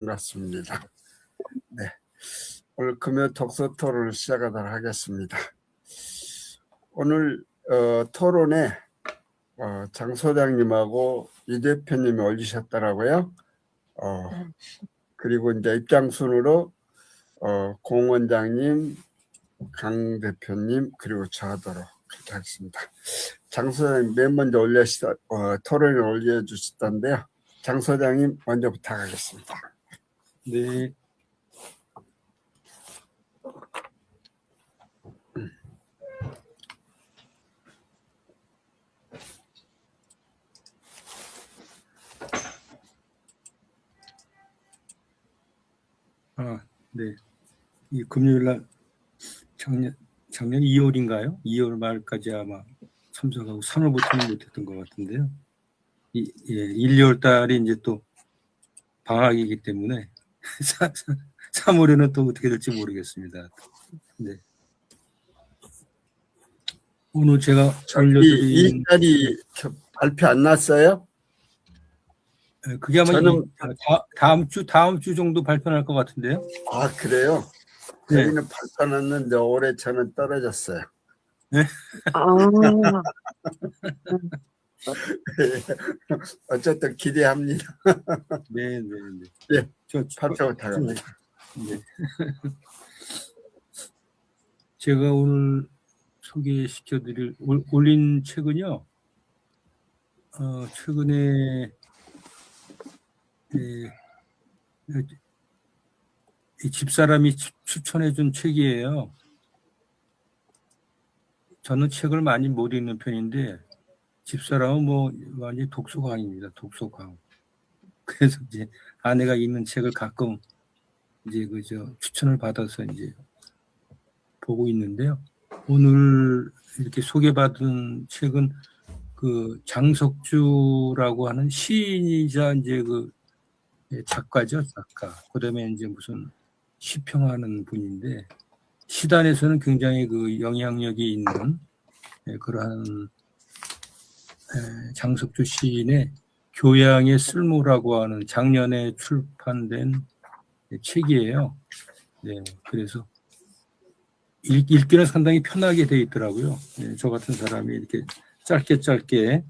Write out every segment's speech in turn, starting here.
반갑습니다. 네, 오늘 금요 독서 토론을 시작하도록 하겠습니다. 오늘 토론에 장 소장님하고 이 대표님이 올리셨더라고요. 그리고 이제 입장 순으로 공 원장님, 강 대표님 그리고 저하도록 그렇게 하겠습니다. 장 소장님 맨 먼저 토론을 올려주시던데요. 장 소장님 먼저 부탁하겠습니다. 네. 네. 이 금요일 날 작년 2월인가요? 2월 말까지 아마 참석하고 3월부터는 못했던 것 같은데요. 1, 2월 달이 이제 또 방학이기 때문에 3월에는 또 어떻게 될지 모르겠습니다. 네. 오늘 제가 이 달이 발표 안 났어요? 그게 아마 다음 주 정도 발표 날 것 같은데요. 아, 그래요? 저희는 네. 발표 났는데 올해 저는 떨어졌어요. 네? 어쨌든 기대합니다. 네. 예, 발표 부탁합니다. 네. 제가 오늘 소개시켜드릴 올린 책은요. 최근에 이 집사람이 추천해준 책이에요. 저는 책을 많이 못 읽는 편인데 집사람은 뭐 완전 독서광입니다. 독서광. 그래서 이제 아내가 읽는 책을 가끔 이제 추천을 받아서 이제 보고 있는데요. 오늘 이렇게 소개받은 책은 그 장석주라고 하는 시인이자 이제 작가죠, 작가. 그다음에 이제 무슨 시평하는 분인데 시단에서는 굉장히 영향력이 있는 그러한 장석주 시인의 교양의 쓸모라고 하는 작년에 출판된 책이에요. 네, 그래서 읽기는 상당히 편하게 돼 있더라고요. 네, 저 같은 사람이 이렇게 짧게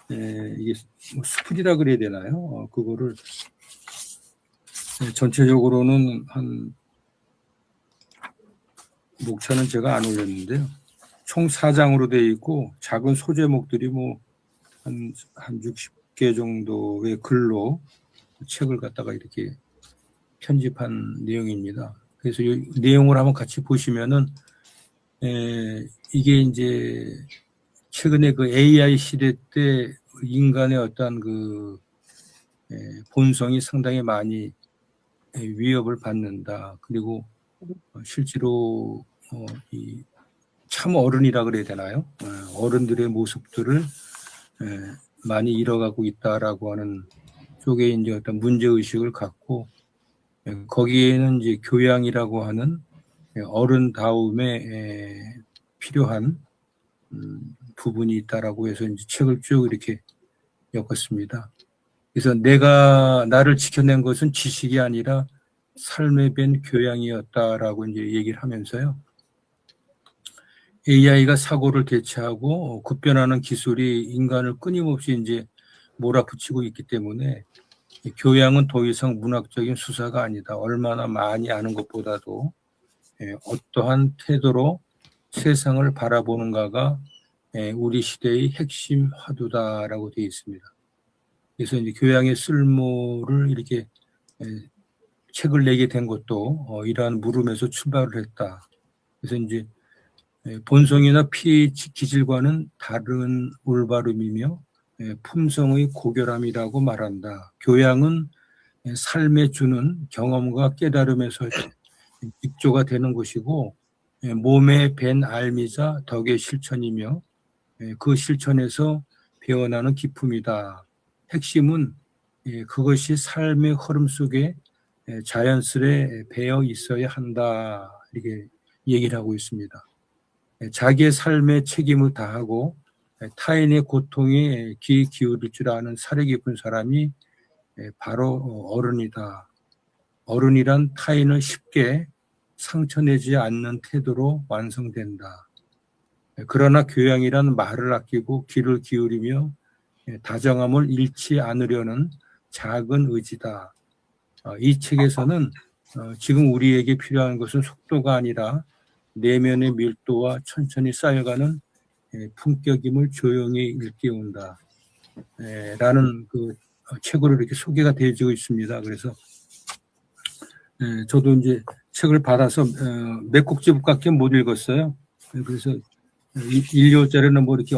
이게 뭐 스프리라 그래야 되나요? 그거를 전체적으로는 한 목차는 제가 안 올렸는데요. 총 4장으로 되어 있고 작은 소제목들이 뭐 한 60개 정도의 글로 책을 갖다가 이렇게 편집한 내용입니다. 그래서 이 내용을 한번 같이 보시면은 이게 이제 최근에 AI 시대 때 인간의 어떤 본성이 상당히 많이 위협을 받는다. 그리고 실제로 이 참 어른이라 그래야 되나요? 어른들의 모습들을 많이 잃어가고 있다라고 하는 쪽에 이제 어떤 문제 의식을 갖고 거기에는 이제 교양이라고 하는 어른다움에 필요한 부분이 있다라고 해서 이제 책을 쭉 이렇게 엮었습니다. 그래서 나를 지켜낸 것은 지식이 아니라 삶에 밴 교양이었다라고 이제 얘기를 하면서요. AI가 사고를 대체하고 급변하는 기술이 인간을 끊임없이 이제 몰아붙이고 있기 때문에 교양은 더 이상 문학적인 수사가 아니다. 얼마나 많이 아는 것보다도 어떠한 태도로 세상을 바라보는가가 우리 시대의 핵심 화두다라고 되어 있습니다. 그래서 이제 교양의 쓸모를 이렇게 책을 내게 된 것도 이러한 물음에서 출발을 했다. 그래서 이제 본성이나 피의 기질과는 다른 올바름이며 품성의 고결함이라고 말한다. 교양은 삶에 주는 경험과 깨달음에서 입조가 되는 것이고 몸에 밴 알미자 덕의 실천이며 그 실천에서 배어나는 기품이다. 핵심은 그것이 삶의 흐름 속에 자연스레 배어 있어야 한다. 이렇게 얘기를 하고 있습니다. 자기의 삶에 책임을 다하고 타인의 고통에 귀 기울일 줄 아는 사려 깊은 사람이 바로 어른이다. 어른이란 타인을 쉽게 상처내지 않는 태도로 완성된다. 그러나 교양이란 말을 아끼고 귀를 기울이며 다정함을 잃지 않으려는 작은 의지다. 이 책에서는 지금 우리에게 필요한 것은 속도가 아니라 내면의 밀도와 천천히 쌓여가는 품격임을 조용히 일깨운다. 라는 그 책으로 이렇게 소개가 되어지고 있습니다. 그래서 저도 이제 책을 받아서 몇 곡지밖에 못 읽었어요. 그래서 1료짜리는 뭐 이렇게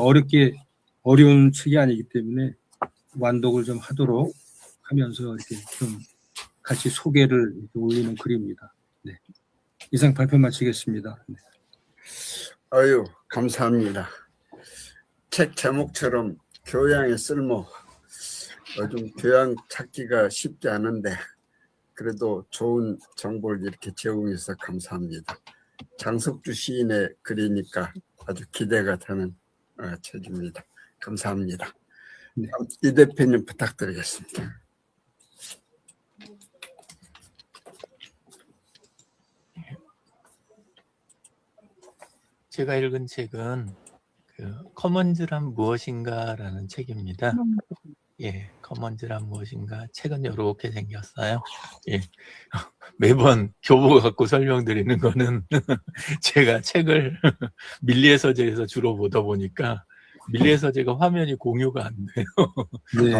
어려운 책이 아니기 때문에 완독을 좀 하도록 하면서 이렇게 좀 같이 소개를 이렇게 올리는 글입니다. 네. 이상 발표 마치겠습니다. 네. 아유, 감사합니다. 책 제목처럼 교양의 쓸모. 요즘 교양 찾기가 쉽지 않은데 그래도 좋은 정보를 이렇게 제공해서 감사합니다. 장석주 시인의 글이니까 아주 기대가 되는 책입니다. 감사합니다. 네. 이 대표님 부탁드리겠습니다. 제가 읽은 책은 커먼즈란 무엇인가라는 책입니다. 예, 커먼즈란 무엇인가. 책은 이렇게 생겼어요. 예, 매번 교보 갖고 설명드리는 거는 제가 책을 밀리의 서재에서 주로 보다 보니까 밀리의 서재가 화면이 공유가 안 돼요. 네.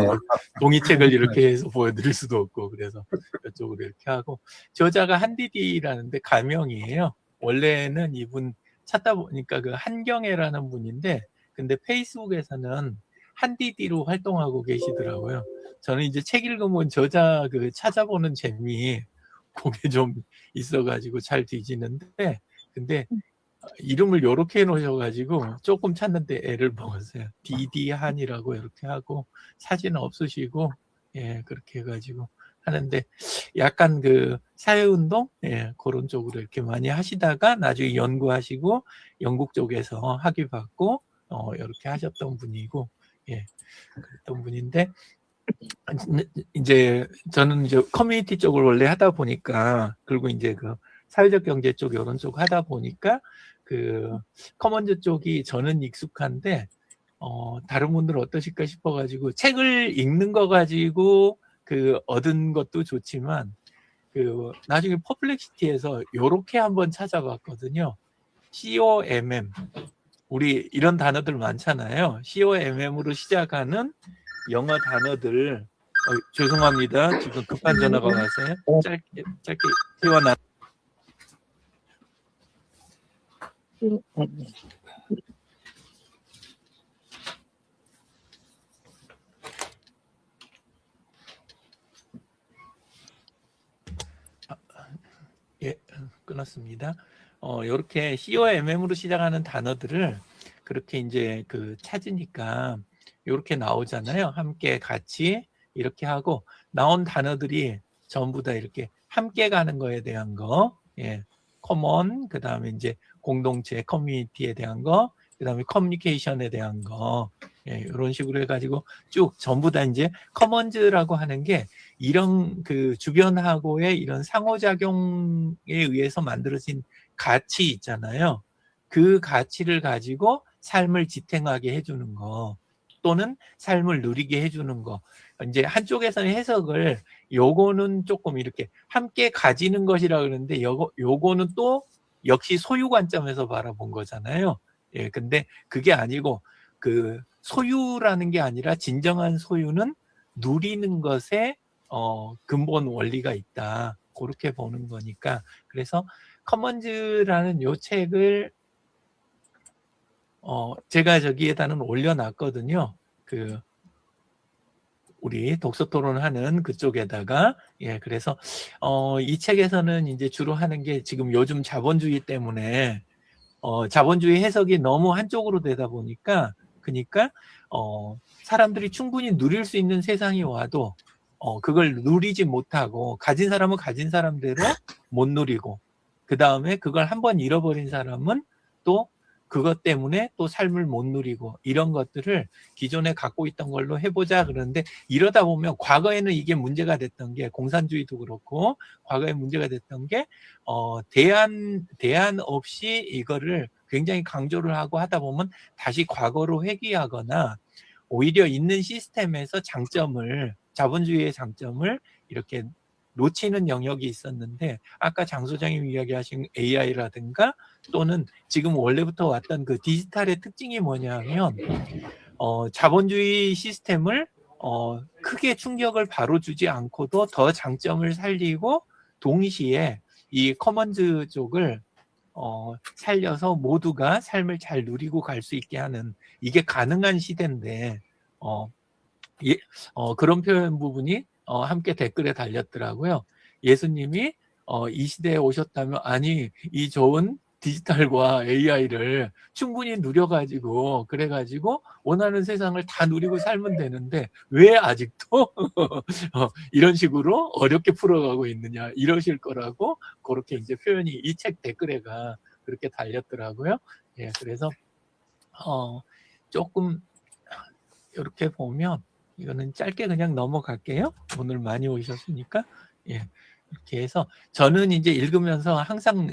종이책을 이렇게 해서 보여드릴 수도 없고 그래서 이쪽으로 이렇게 하고 저자가 한디디라는데 가명이에요. 원래는 이분 찾다 보니까 그 한경애라는 분인데 근데 페이스북에서는 한디디로 활동하고 계시더라고요. 저는 이제 책 읽으면 저자 그 찾아보는 재미 그게 좀 있어가지고 잘 뒤지는데 근데 이름을 요렇게 해놓으셔가지고 조금 찾는데 애를 먹었어요. 디디한이라고 이렇게 하고 사진 없으시고 예 그렇게 해가지고 하는데 약간 그 사회운동 예 그런 쪽으로 이렇게 많이 하시다가 나중에 연구하시고 영국 쪽에서 학위 받고 이렇게 하셨던 분이고 예 그랬던 분인데 이제 저는 이제 커뮤니티 쪽을 원래 하다 보니까 그리고 이제 그 사회적 경제 쪽 이런 쪽 하다 보니까 그 커먼즈 쪽이 저는 익숙한데 다른 분들은 어떠실까 싶어가지고 책을 읽는 거 가지고 그 얻은 것도 좋지만 그 나중에 퍼플렉시티에서 요렇게 한번 찾아봤거든요. COMM 우리 이런 단어들 많잖아요. COMM으로 시작하는 영어 단어들 죄송합니다. 지금 급한 전화가 와서요. 짧게 태어나 예, 끊었습니다. 이렇게 COMM으로 시작하는 단어들을 그렇게 이제 그 찾으니까 이렇게 나오잖아요. 함께 같이 이렇게 하고 나온 단어들이 전부 다 이렇게 함께 가는 거에 대한 거, 예, 커먼, 그 다음에 이제 공동체, 커뮤니티에 대한 거, 그 다음에 커뮤니케이션에 대한 거, 예, 이런 식으로 해가지고 쭉 전부 다 이제 커먼즈라고 하는 게 이런 그 주변하고의 이런 상호작용에 의해서 만들어진 가치 있잖아요. 그 가치를 가지고 삶을 지탱하게 해주는 거 또는 삶을 누리게 해주는 거. 이제 한쪽에서는 해석을 요거는 조금 이렇게 함께 가지는 것이라 그러는데 요거는 또 역시 소유 관점에서 바라본 거잖아요. 예, 근데 그게 아니고 그 소유라는 게 아니라 진정한 소유는 누리는 것에 근본 원리가 있다. 그렇게 보는 거니까. 그래서 커먼즈라는 요 책을 제가 저기에다는 올려놨거든요. 그 우리 독서 토론하는 그쪽에다가 예 그래서 이 책에서는 이제 주로 하는 게 지금 요즘 자본주의 때문에 자본주의 해석이 너무 한쪽으로 되다 보니까 그러니까 사람들이 충분히 누릴 수 있는 세상이 와도 그걸 누리지 못하고 가진 사람은 가진 사람대로 못 누리고 그 다음에 그걸 한번 잃어버린 사람은 또 그것 때문에 또 삶을 못 누리고 이런 것들을 기존에 갖고 있던 걸로 해보자 그러는데 이러다 보면 과거에는 이게 문제가 됐던 게 공산주의도 그렇고 과거에 문제가 됐던 게 대안 없이 이거를 굉장히 강조를 하고 하다 보면 다시 과거로 회귀하거나 오히려 있는 시스템에서 자본주의의 장점을 이렇게 놓치는 영역이 있었는데 아까 장 소장님 이야기하신 AI라든가 또는 지금 원래부터 왔던 그 디지털의 특징이 뭐냐면 자본주의 시스템을 크게 충격을 바로 주지 않고도 더 장점을 살리고 동시에 이 커먼즈 쪽을 살려서 모두가 삶을 잘 누리고 갈 수 있게 하는 이게 가능한 시대인데 그런 표현 부분이 함께 댓글에 달렸더라고요. 예수님이 이 시대에 오셨다면 아니 이 좋은 디지털과 AI를 충분히 누려가지고 그래가지고 원하는 세상을 다 누리고 살면 되는데 왜 아직도 이런 식으로 어렵게 풀어가고 있느냐 이러실 거라고 그렇게 이제 표현이 이 책 댓글에가 그렇게 달렸더라고요. 예, 그래서 조금 이렇게 보면 이거는 짧게 그냥 넘어갈게요. 오늘 많이 오셨으니까. 예. 이렇게 해서 저는 이제 읽으면서 항상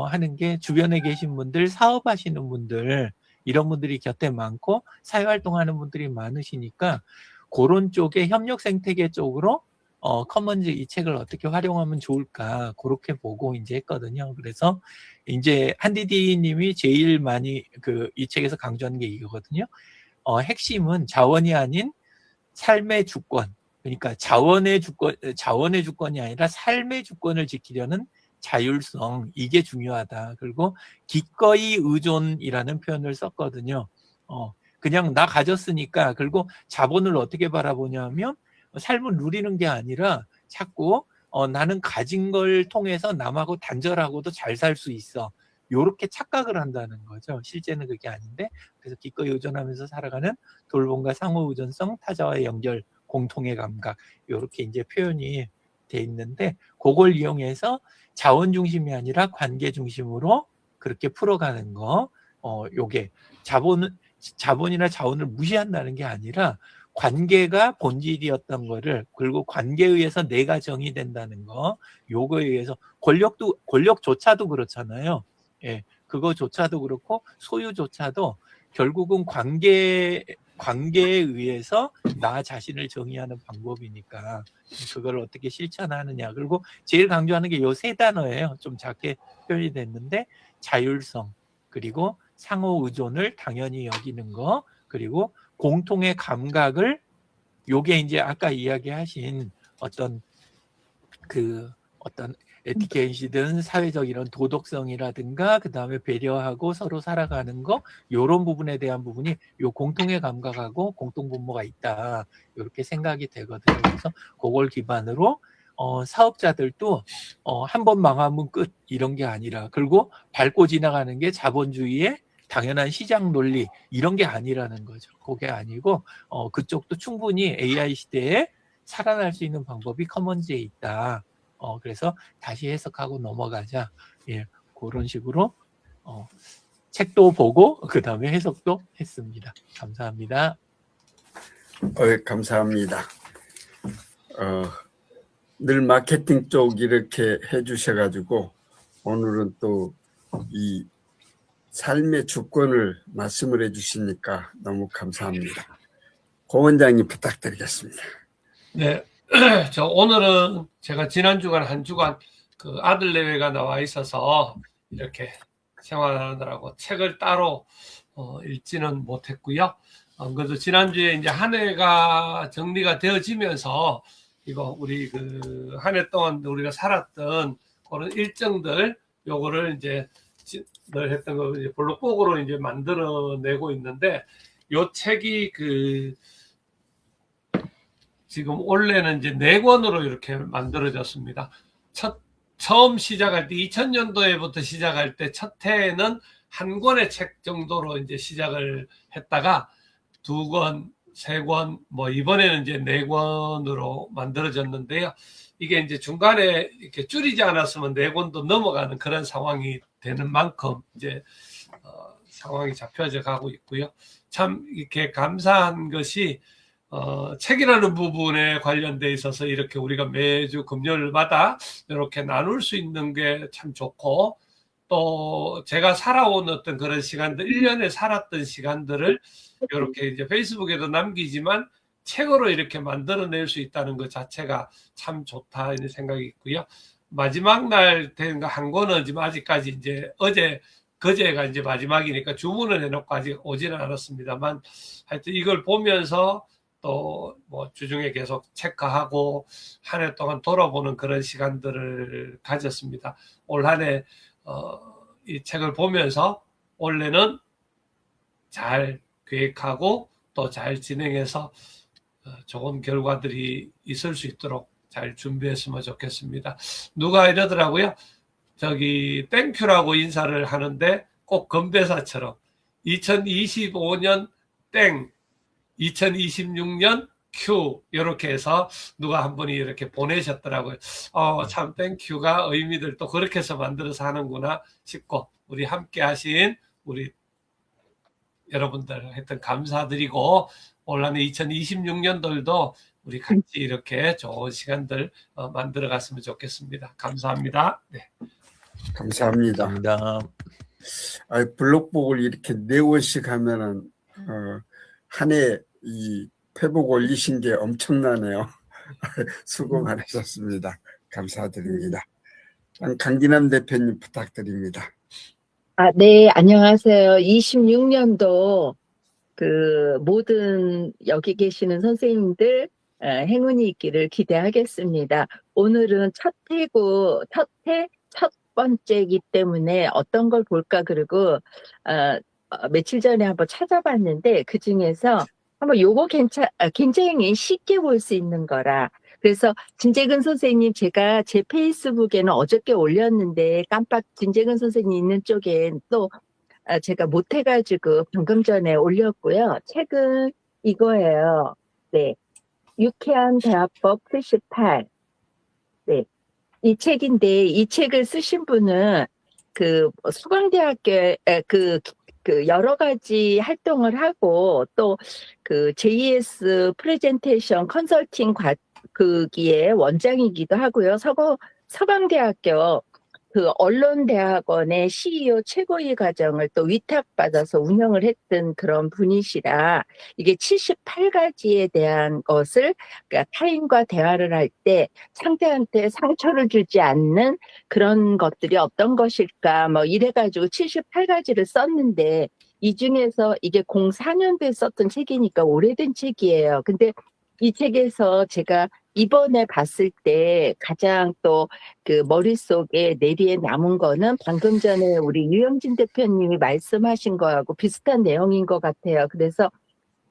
하는 게 주변에 계신 분들, 사업하시는 분들, 이런 분들이 곁에 많고 사회활동하는 분들이 많으시니까 그런 쪽에 협력 생태계 쪽으로 커먼즈 이 책을 어떻게 활용하면 좋을까 그렇게 보고 이제 했거든요. 그래서 이제 한디디 님이 제일 많이 이 책에서 강조하는 게 이거거든요. 핵심은 자원이 아닌 삶의 주권, 그러니까 자원의 주권이 아니라 삶의 주권을 지키려는 자율성, 이게 중요하다. 그리고 기꺼이 의존이라는 표현을 썼거든요. 그냥 나 가졌으니까, 그리고 자본을 어떻게 바라보냐면 삶을 누리는 게 아니라 자꾸 나는 가진 걸 통해서 남하고 단절하고도 잘 살 수 있어. 요렇게 착각을 한다는 거죠. 실제는 그게 아닌데, 그래서 기꺼이 의존하면서 살아가는 돌봄과 상호 의존성, 타자와의 연결, 공통의 감각, 요렇게 이제 표현이 돼 있는데, 그걸 이용해서 자원 중심이 아니라 관계 중심으로 그렇게 풀어가는 거, 요게 자본이나 자원을 무시한다는 게 아니라 관계가 본질이었던 거를, 그리고 관계에 의해서 내가 정의된다는 거, 요거에 의해서 권력조차도 그렇잖아요. 예, 그거조차도 그렇고 소유조차도 결국은 관계에 의해서 나 자신을 정의하는 방법이니까 그걸 어떻게 실천하느냐. 그리고 제일 강조하는 게 요 세 단어예요. 좀 작게 표현이 됐는데 자율성, 그리고 상호 의존을 당연히 여기는 거, 그리고 공통의 감각을, 요게 이제 아까 이야기하신 어떤 에티켓이든 사회적 이런 도덕성이라든가 그 다음에 배려하고 서로 살아가는 거, 요런 부분에 대한 부분이 요 공통의 감각하고 공통분모가 있다, 이렇게 생각이 되거든요. 그래서 그걸 기반으로 사업자들도 한 번 망하면 끝 이런 게 아니라, 그리고 밟고 지나가는 게 자본주의의 당연한 시장 논리 이런 게 아니라는 거죠. 그게 아니고 그쪽도 충분히 AI 시대에 살아날 수 있는 방법이 커먼즈에 있다. 그래서 다시 해석하고 넘어가자. 예, 그런 식으로 책도 보고 그 다음에 해석도 했습니다. 감사합니다. 감사합니다. 늘 마케팅 쪽 이렇게 해주셔가지고 오늘은 또 이 삶의 주권을 말씀을 해주시니까 너무 감사합니다. 고 원장님 부탁드리겠습니다. 네, 오늘은 제가 지난 주간 한 주간 그 아들 내외가 나와 있어서 이렇게 생활하느라고 책을 따로 읽지는 못했고요. 그래도 지난주에 이제 한 해가 정리가 되어지면서 이거 우리 그 한 해 동안 우리가 살았던 그런 일정들 요거를 이제 늘 했던 거 이제 블록복으로 이제 만들어내고 있는데, 요 책이 지금 원래는 이제 4권으로 이렇게 만들어졌습니다. 처음 시작할 때 2000년도에부터 시작할 때 첫 해에는 한 권의 책 정도로 이제 시작을 했다가 2권, 3권, 뭐 이번에는 이제 4권으로 만들어졌는데요. 이게 이제 중간에 이렇게 줄이지 않았으면 4권도 넘어가는 그런 상황이 되는 만큼 이제 상황이 잡혀져 가고 있고요. 참 이렇게 감사한 것이 책이라는 부분에 관련돼 있어서 이렇게 우리가 매주 금요일마다 이렇게 나눌 수 있는 게 참 좋고, 또 제가 살아온 어떤 그런 시간들, 1년에 살았던 시간들을 이렇게 이제 페이스북에도 남기지만 책으로 이렇게 만들어낼 수 있다는 것 자체가 참 좋다 이런 생각이 있고요. 마지막 날 된 거 한 권은 지금 아직까지 이제 그제가 이제 마지막이니까 주문을 해놓고 아직 오지는 않았습니다만, 하여튼 이걸 보면서 또 뭐 주중에 계속 체크하고 한 해 동안 돌아보는 그런 시간들을 가졌습니다. 올 한 해 이 책을 보면서 올해는 잘 계획하고 또 잘 진행해서 좋은 결과들이 있을 수 있도록 잘 준비했으면 좋겠습니다. 누가 이러더라고요. 저기 땡큐라고 인사를 하는데 꼭 건배사처럼 2025년 땡, 2026년 큐 이렇게 해서 누가 한 분이 이렇게 보내셨더라고요. 참 땡큐가 의미들 또 그렇게 해서 만들어서 하는구나 싶고, 우리 함께 하신 우리 여러분들 하여튼 감사드리고, 올 한 해 2026년들도 우리 같이 이렇게 좋은 시간들 만들어 갔으면 좋겠습니다. 감사합니다. 네. 감사합니다. 감사합니다. 블록복을 이렇게 4권씩 하면은 한 해 이 회복 올리신 게 엄청나네요. 수고 많으셨습니다. 감사드립니다. 강기남 대표님 부탁드립니다. 네, 안녕하세요. 26년도 그 모든 여기 계시는 선생님들 행운이 있기를 기대하겠습니다. 오늘은 첫 번째이기 때문에 어떤 걸 볼까, 그리고 며칠 전에 한번 찾아봤는데 그 중에서 한번 요거 굉장히 쉽게 볼 수 있는 거라. 그래서 진재근 선생님, 제가 제 페이스북에는 어저께 올렸는데 깜빡 진재근 선생님 있는 쪽에 또 제가 못해가지고 방금 전에 올렸고요. 책은 이거예요. 네, 유쾌한 대화법 78. 네, 이 책인데, 이 책을 쓰신 분은 그 수강대학교에 그 여러 가지 활동을 하고 또 그 JS 프레젠테이션 컨설팅 그기에 원장이기도 하고요. 서강대학교 그 언론대학원의 CEO 최고위 과정을 또 위탁받아서 운영을 했던 그런 분이시라, 이게 78가지에 대한 것을, 그러니까 타인과 대화를 할 때 상대한테 상처를 주지 않는 그런 것들이 어떤 것일까 뭐 이래가지고 78가지를 썼는데, 이 중에서 이게 04년도에 썼던 책이니까 오래된 책이에요. 근데 이 책에서 제가 이번에 봤을 때 가장 또 그 머릿속에 내리에 남은 거는 방금 전에 우리 유영진 대표님이 말씀하신 거하고 비슷한 내용인 것 같아요. 그래서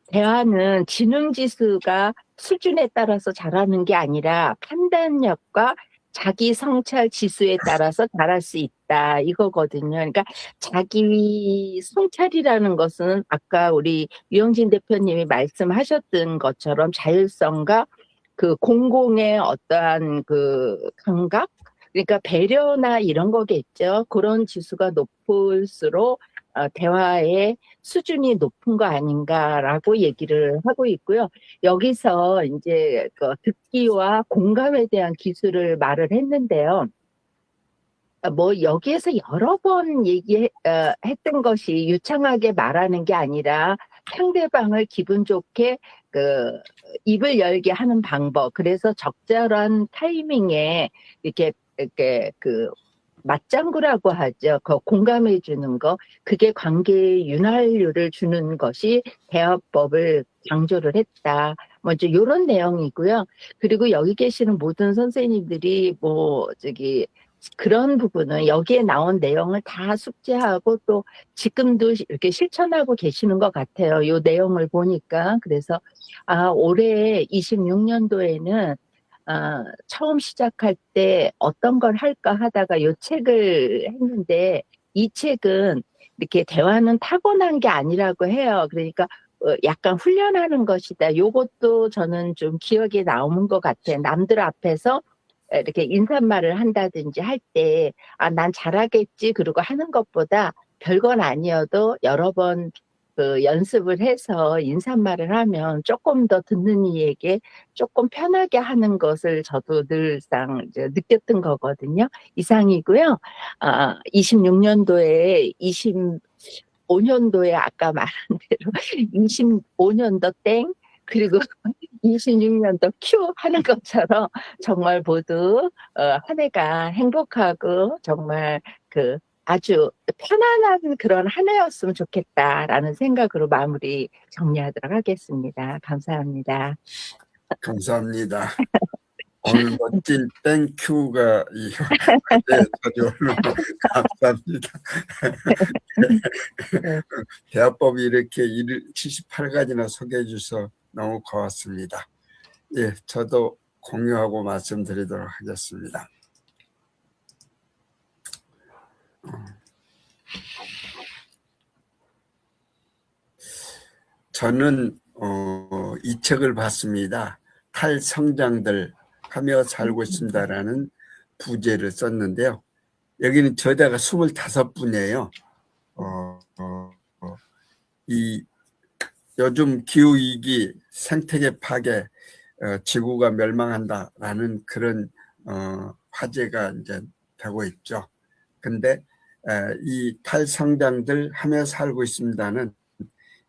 대화는 지능지수가 수준에 따라서 잘하는 게 아니라 판단력과 자기 성찰 지수에 따라서 잘할 수 있다, 이거거든요. 그러니까 자기 성찰이라는 것은 아까 우리 유영진 대표님이 말씀하셨던 것처럼 자율성과 그 공공의 어떠한 그 감각, 그러니까 배려나 이런 거겠죠. 그런 지수가 높을수록 대화의 수준이 높은 거 아닌가라고 얘기를 하고 있고요. 여기서 이제 그 듣기와 공감에 대한 기술을 말을 했는데요. 뭐 여기에서 여러 번 했던 것이 유창하게 말하는 게 아니라 상대방을 기분 좋게 그 입을 열게 하는 방법. 그래서 적절한 타이밍에 이렇게 그 맞장구라고 하죠. 그 공감해 주는 거. 그게 관계의 윤활유를 주는 것이 대화법을 강조를 했다. 먼저 이런 내용이고요. 그리고 여기 계시는 모든 선생님들이 그런 부분은 여기에 나온 내용을 다 숙지하고 또 지금도 이렇게 실천하고 계시는 것 같아요. 이 내용을 보니까. 그래서 올해 26년도에는 처음 시작할 때 어떤 걸 할까 하다가 이 책을 했는데, 이 책은 이렇게 대화는 타고난 게 아니라고 해요. 그러니까 약간 훈련하는 것이다. 요것도 저는 좀 기억에 남은 것 같아요. 남들 앞에서 이렇게 인사말을 한다든지 할 때, 난 잘하겠지, 그리고 하는 것보다 별건 아니어도 여러 번 그 연습을 해서 인사말을 하면 조금 더 듣는 이에게 조금 편하게 하는 것을 저도 늘상 이제 느꼈던 거거든요. 이상이고요. 26년도에 25년도에 아까 말한 대로 25년도 땡 그리고 26년도 큐 하는 것처럼 정말 모두 한 해가 행복하고 정말 그 아주 편안한 그런 한 해였으면 좋겠다라는 생각으로 마무리 정리하도록 하겠습니다. 감사합니다. 감사합니다. 오늘 멋진 땡큐가 감사합니다. 대화법이 이렇게 78가지나 소개해 주셔서 너무 고맙습니다. 예, 저도 공유하고 말씀드리도록 하겠습니다. 저는 이 책을 봤습니다. 탈성장들 하며 살고 있습니다라는 부제를 썼는데요. 여기는 저자가 25분이에요. 이 요즘 기후위기, 생태계 파괴, 지구가 멸망한다라는 그런 화제가 이제 되고 있죠. 근데 이 탈성장들 하며 살고 있습니다는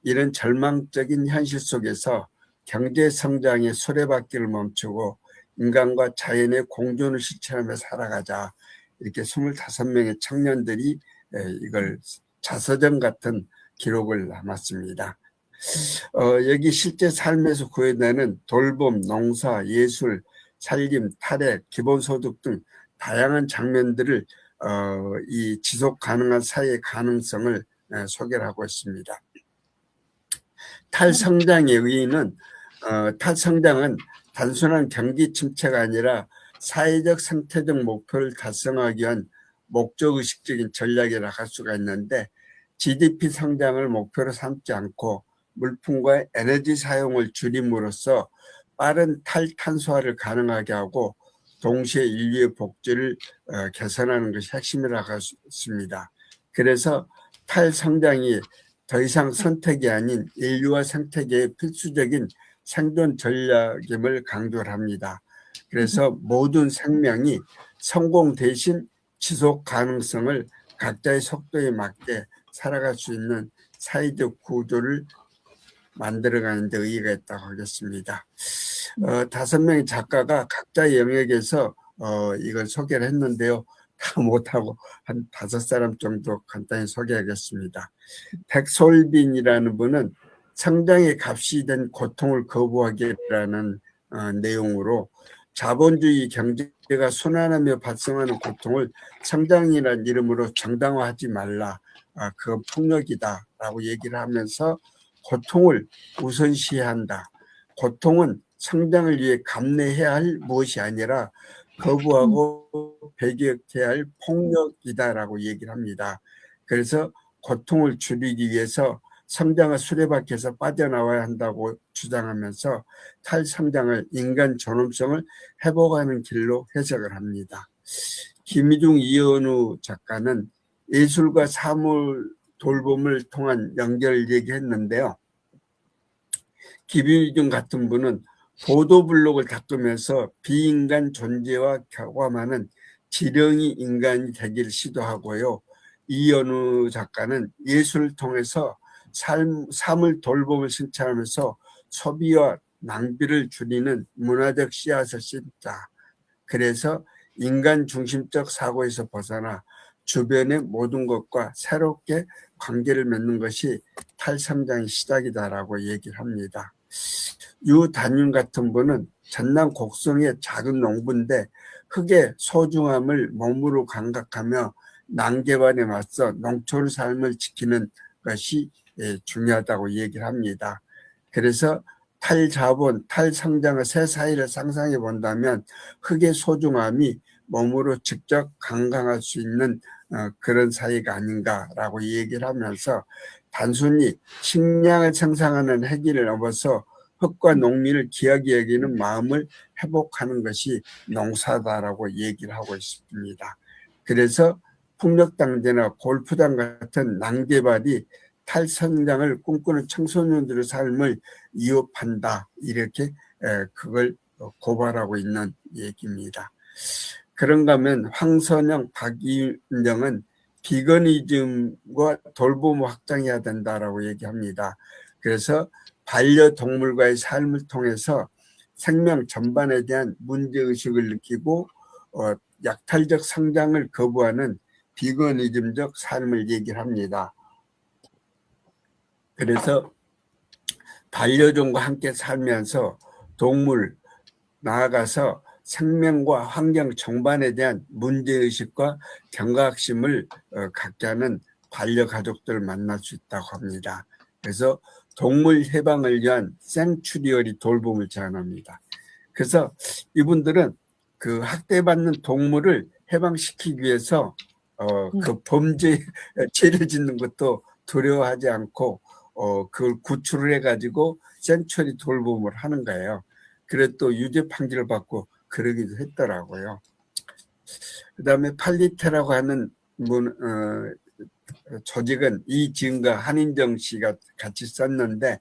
이런 절망적인 현실 속에서 경제 성장의 수레바퀴를 멈추고 인간과 자연의 공존을 실천하며 살아가자. 이렇게 25명의 청년들이 이걸 자서전 같은 기록을 남았습니다. 여기 실제 삶에서 구현되는 돌봄, 농사, 예술, 살림, 탈핵, 기본소득 등 다양한 장면들을 이 지속 가능한 사회의 가능성을 소개를 하고 있습니다. 탈성장의 의의는 탈성장은 단순한 경기 침체가 아니라 사회적 생태적 목표를 달성하기 위한 목적의식적인 전략이라 할 수가 있는데 GDP 성장을 목표로 삼지 않고 물품과 에너지 사용을 줄임으로써 빠른 탈탄소화를 가능하게 하고 동시에 인류의 복지를 개선하는 것이 핵심이라고 할 수 있습니다. 그래서 탈성장이 더 이상 선택이 아닌 인류와 생태계의 필수적인 생존 전략임을 강조를 합니다. 그래서 모든 생명이 성공 대신 지속 가능성을 각자의 속도에 맞게 살아갈 수 있는 사회적 구조를 만들어가는 데 의의가 있다고 하겠습니다. 5명의 작가가 각자의 영역에서 이걸 소개를 했는데요. 다 못하고 한 5사람 정도 간단히 소개하겠습니다. 백솔빈이라는 분은 성장의 값이 된 고통을 거부하기라는 내용으로 자본주의 경제가 순환하며 발생하는 고통을 성장이라는 이름으로 정당화하지 말라. 그건 폭력이다라고 얘기를 하면서 고통을 우선시한다. 고통은 성장을 위해 감내해야 할 무엇이 아니라 거부하고 배격해야 할 폭력이다라고 얘기를 합니다. 그래서 고통을 줄이기 위해서 성장의 수레바퀴에서 빠져나와야 한다고 주장하면서 탈성장을 인간 존엄성을 회복하는 길로 해석을 합니다. 김희중 이현우 작가는 예술과 사물 돌봄을 통한 연결을 얘기했는데요. 김희중 같은 분은 보도블록을 닦으면서 비인간 존재와 교감하는 지렁이 인간이 되기를 시도하고요. 이현우 작가는 예술을 통해서 삶을 돌봄을 실천하면서 소비와 낭비를 줄이는 문화적 씨앗을 심자. 그래서 인간 중심적 사고에서 벗어나 주변의 모든 것과 새롭게 관계를 맺는 것이 탈성장의 시작이다라고 얘기를 합니다. 유단윤 같은 분은 전남 곡성의 작은 농부인데 흙의 소중함을 몸으로 감각하며 난개발에 맞서 농촌 삶을 지키는 것이 중요하다고 얘기를 합니다. 그래서 탈자본, 탈성장의 새 사회를 상상해 본다면 흙의 소중함이 몸으로 직접 감각할 수 있는 그런 사회가 아닌가라고 얘기를 하면서 단순히 식량을 생산하는 행위를 넘어서 흙과 농민을 귀하게 여기는 마음을 회복하는 것이 농사다라고 얘기를 하고 있습니다. 그래서 풍력당대나 골프장 같은 낭개발이 탈성장을 꿈꾸는 청소년들의 삶을 위협한다. 이렇게 그걸 고발하고 있는 얘기입니다. 그런가 하면 황선영, 박윤정은 비거니즘과 돌봄을 확장해야 된다라고 얘기합니다. 그래서 반려동물과의 삶을 통해서 생명 전반에 대한 문제의식을 느끼고 약탈적 성장을 거부하는 비거니즘적 삶을 얘기를 합니다. 그래서 반려종과 함께 살면서 동물, 나아가서 생명과 환경 전반에 대한 문제의식과 경각심을 갖게 하는 반려가족들을 만날 수 있다고 합니다. 그래서 동물 해방을 위한 생츄리어리 돌봄을 제안합니다. 그래서 이분들은 그 학대받는 동물을 해방시키기 위해서 그 범죄에 죄를 짓는 것도 두려워하지 않고 그걸 구출을 해가지고 생츄리 돌봄을 하는 거예요. 그래서 또 유죄 판결을 받고 그러기도 했더라고요. 그 다음에 팔리테라고 하는 조직은 이지은과 한인정 씨가 같이 썼는데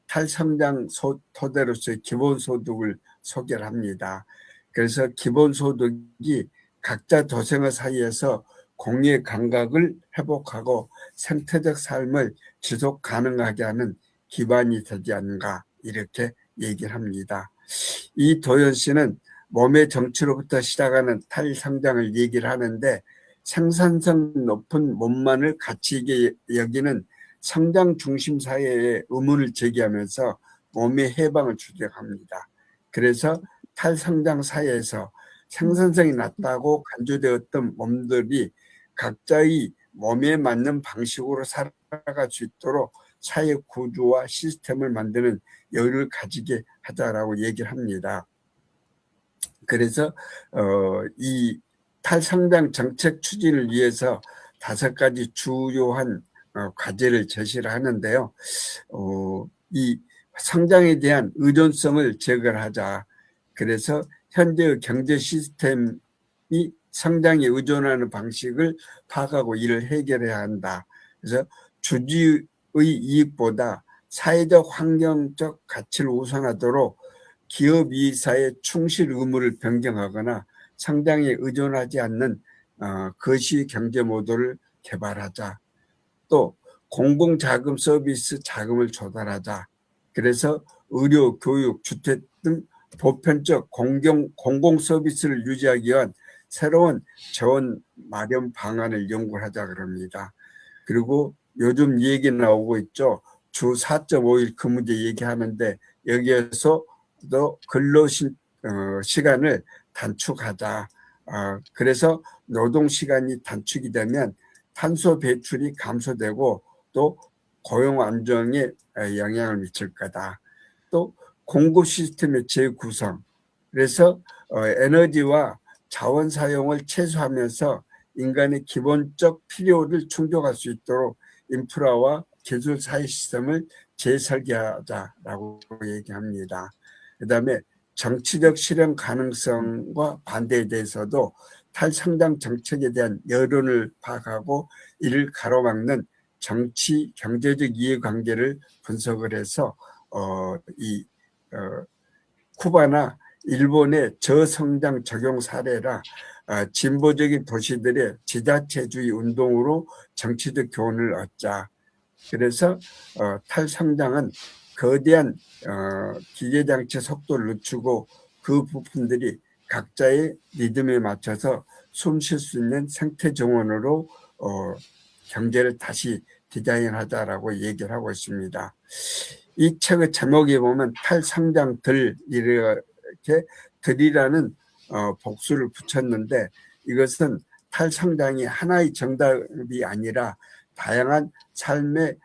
탈성장 토대로서의 기본소득을 소개를 합니다. 그래서 기본소득이 각자 도생어 사이에서 공유의 감각을 회복하고 생태적 삶을 지속 가능하게 하는 기반이 되지 않는가 이렇게 얘기를 합니다. 이 도연 씨는 몸의 정치로부터 시작하는 탈성장을 얘기를 하는데 생산성 높은 몸만을 가치 있게 여기는 성장 중심 사회에 의문을 제기하면서 몸의 해방을 주장합니다. 그래서 탈성장 사회에서 생산성이 낮다고 간주되었던 몸들이 각자의 몸에 맞는 방식으로 살아갈 수 있도록 사회 구조와 시스템을 만드는 여유를 가지게 하자라고 얘기를 합니다. 그래서 이 탈성장 정책 추진을 위해서 5가지 주요한 과제를 제시를 하는데요. 이 성장에 대한 의존성을 제거하자. 그래서 현재의 경제 시스템이 성장에 의존하는 방식을 파악하고 이를 해결해야 한다. 그래서 주주의 이익보다 사회적 환경적 가치를 우선하도록 기업 이사의 충실 의무를 변경하거나 성장에 의존하지 않는 거시 경제 모델을 개발하자. 또 공공자금 서비스 자금을 조달하자. 그래서 의료, 교육, 주택 등 보편적 공공 서비스를 유지하기 위한 새로운 재원 마련 방안을 연구하자 그럽니다. 그리고 요즘 얘기 나오고 있죠. 주 4.5일 근무제 얘기하는데 여기에서도 근로 시간을 단축하자. 그래서 노동 시간이 단축이 되면 탄소 배출이 감소되고 또 고용 안정에 영향을 미칠 거다. 또 공급 시스템의 재구성. 그래서 에너지와 자원 사용을 최소화하면서 인간의 기본적 필요를 충족할 수 있도록 인프라와 기술 사회 시스템을 재설계하자라고 얘기합니다. 그다음에 정치적 실현 가능성과 반대에 대해서도 탈성장 정책에 대한 여론을 파악하고 이를 가로막는 정치, 경제적 이해관계를 분석을 해서 쿠바나 일본의 저성장 적용 사례라 진보적인 도시들의 지자체주의 운동으로 정치적 교훈을 얻자. 그래서 탈성장은 거대한 기계장치 속도를 늦추고 그 부품들이 각자의 리듬에 맞춰서 숨 쉴 수 있는 생태 정원으로 경제를 다시 디자인하자라고 얘기를 하고 있습니다. 이 책의 제목에 보면 탈성장들 이렇게 들이라는 복수를 붙였는데 이것은 탈성장이 하나의 정답이 아니라 다양한 삶의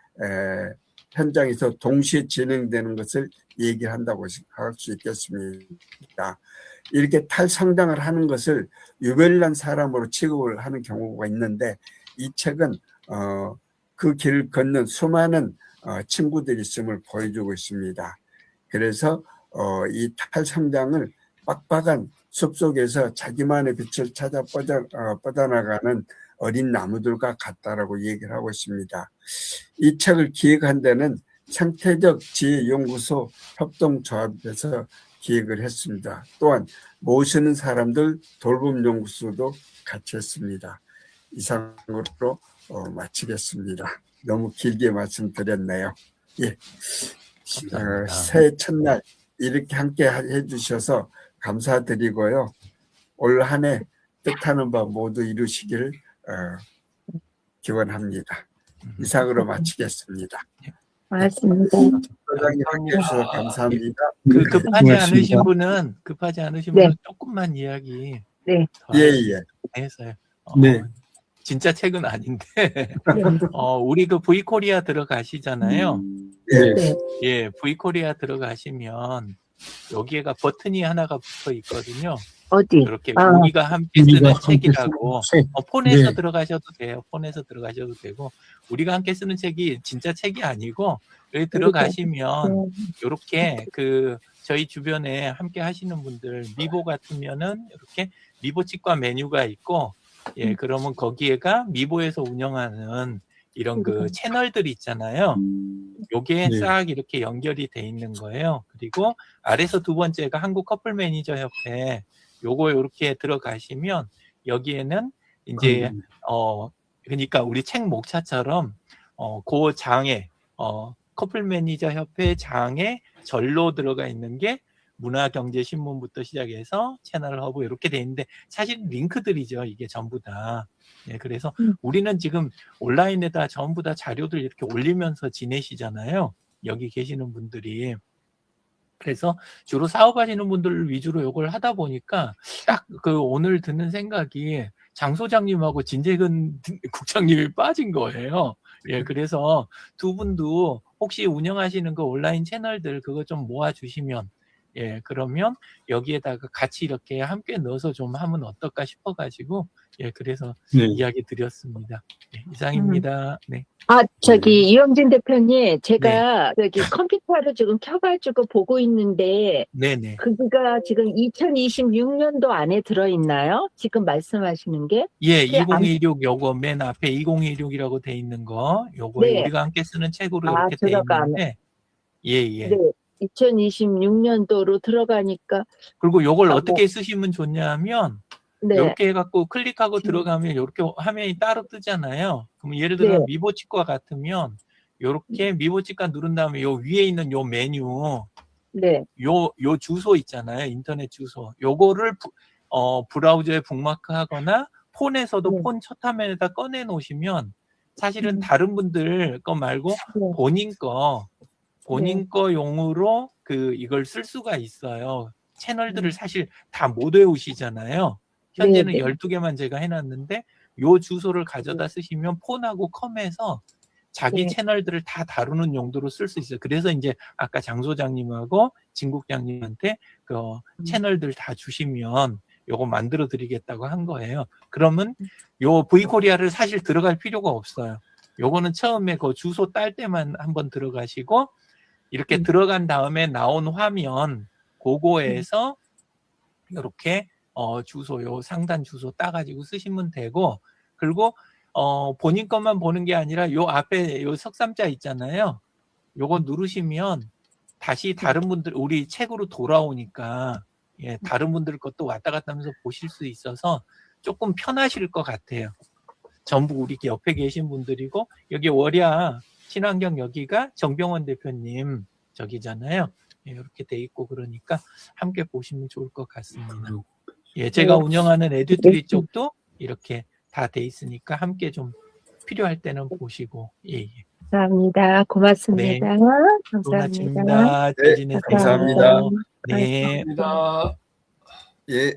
현장에서 동시에 진행되는 것을 얘기한다고 할 수 있겠습니다. 이렇게 탈성장을 하는 것을 유별난 사람으로 취급을 하는 경우가 있는데 이 책은 그 길을 걷는 수많은 친구들이 있음을 보여주고 있습니다. 그래서 이 탈성장을 빡빡한 숲속에서 자기만의 빛을 찾아 뻗어나가는 어린 나무들과 같다라고 얘기를 하고 있습니다. 이 책을 기획한 데는 생태적 지혜연구소 협동조합에서 기획을 했습니다. 또한 모시는 사람들 돌봄연구소도 같이 했습니다. 이상으로 마치겠습니다. 너무 길게 말씀드렸네요. 예. 감사합니다. 새해 첫날 이렇게 함께 해주셔서 감사드리고요. 올 한 해 뜻하는 바 모두 이루시기를 기원합니다. 이상으로 마치겠습니다. 고맙습니다. 소장님 함께 해주셔서 감사합니다. 급하지 고맙습니다. 않으신 분은 조금만 이야기 네. 더 예. 해서요. 네. 진짜 책은 아닌데 우리 그 V코리아 들어가시잖아요. 예. 네. 예, V코리아 들어가시면 여기에가 버튼이 하나가 붙어 있거든요. 어디? 이렇게 아. 우리가 함께 우리가 쓰는 함께 책이라고 쓰는 책. 폰에서 네. 들어가셔도 돼요. 폰에서 들어가셔도 되고 우리가 함께 쓰는 책이 진짜 책이 아니고 여기 들어가시면 이렇게 그 저희 주변에 함께 하시는 분들 미보 같으면은 이렇게 미보 치과 메뉴가 있고 예 그러면 거기에가 미보에서 운영하는 이런 그 채널들이 있잖아요. 요게 네. 싹 이렇게 연결이 돼 있는 거예요. 그리고 아래서 두 번째가 한국 커플 매니저 협회 요거 이렇게 들어가시면 여기에는 이제 그러니까 우리 책 목차처럼 그 장에 커플 매니저 협회 장에 절로 들어가 있는 게 문화경제신문부터 시작해서 채널 허브 이렇게 돼 있는데 사실 링크들이죠. 이게 전부 다. 예, 그래서 우리는 지금 온라인에다 전부 다 자료들 이렇게 올리면서 지내시잖아요. 여기 계시는 분들이. 그래서 주로 사업하시는 분들 위주로 이걸 하다 보니까 딱 그 오늘 드는 생각이 장 소장님하고 진재근 국장님이 빠진 거예요. 예, 그래서 두 분도 혹시 운영하시는 그 온라인 채널들 그거 좀 모아주시면 예, 그러면 여기에다가 같이 이렇게 함께 넣어서 좀 하면 어떨까 싶어가지고 예, 그래서 네. 이야기 드렸습니다. 예, 이상입니다. 네. 이영진 대표님, 제가 컴퓨터를 지금 켜가지고 보고 있는데, 네네. 그가 지금 2026년도 안에 들어있나요? 지금 말씀하시는 게? 예, 그게 2016 요거 맨 앞에 2016이라고 돼 있는 거, 요거에 네. 우리가 함께 쓰는 책으로 이렇게 돼 들어가네. 있는데, 예. 네. 2026년도로 들어가니까, 그리고 요걸 뭐, 어떻게 쓰시면 좋냐면, 네. 이렇게 해갖고 클릭하고 들어가면 이렇게 화면이 따로 뜨잖아요. 그럼 예를 들어 네. 미보치과 같으면 이렇게 미보치과 누른 다음에 요 위에 있는 요 메뉴, 네. 요 주소 있잖아요. 인터넷 주소. 요거를 브라우저에 북마크하거나 폰에서도 네. 폰 첫 화면에다 꺼내 놓으시면 사실은 다른 분들 거 말고 네. 본인 거 용으로 이걸 쓸 수가 있어요. 채널들을 사실 다 못 외우시잖아요. 현재는 네. 12개만 제가 해놨는데 요 주소를 가져다 쓰시면 폰하고 컴에서 자기 네. 채널들을 다 다루는 용도로 쓸 수 있어요. 그래서 이제 아까 장 소장님하고 진 국장님한테 그 채널들 다 주시면 요거 만들어 드리겠다고 한 거예요. 그러면 요 V코리아를 사실 들어갈 필요가 없어요. 요거는 처음에 그 주소 딸 때만 한번 들어가시고 이렇게 들어간 다음에 나온 화면 그거에서 이렇게 주소 요 상단 주소 따가지고 쓰시면 되고 그리고 본인 것만 보는 게 아니라 요 앞에 요 석삼자 있잖아요. 요거 누르시면 다시 다른 분들 우리 책으로 돌아오니까 예, 다른 분들 것도 왔다 갔다 하면서 보실 수 있어서 조금 편하실 것 같아요. 전부 우리 옆에 계신 분들이고 여기 월야 친환경 여기가 정병원 대표님 저기잖아요. 예, 이렇게 돼 있고 그러니까 함께 보시면 좋을 것 같습니다. 예, 제가 운영하는 에듀트리 쪽도 이렇게 다 돼 있으니까 함께 좀 필요할 때는 보시고 예. 감사합니다. 고맙습니다. 좋은 감사합니다. 아침입니다. 잘 네, 지내세요. 감사합니다. 네. 감사합니다. 예.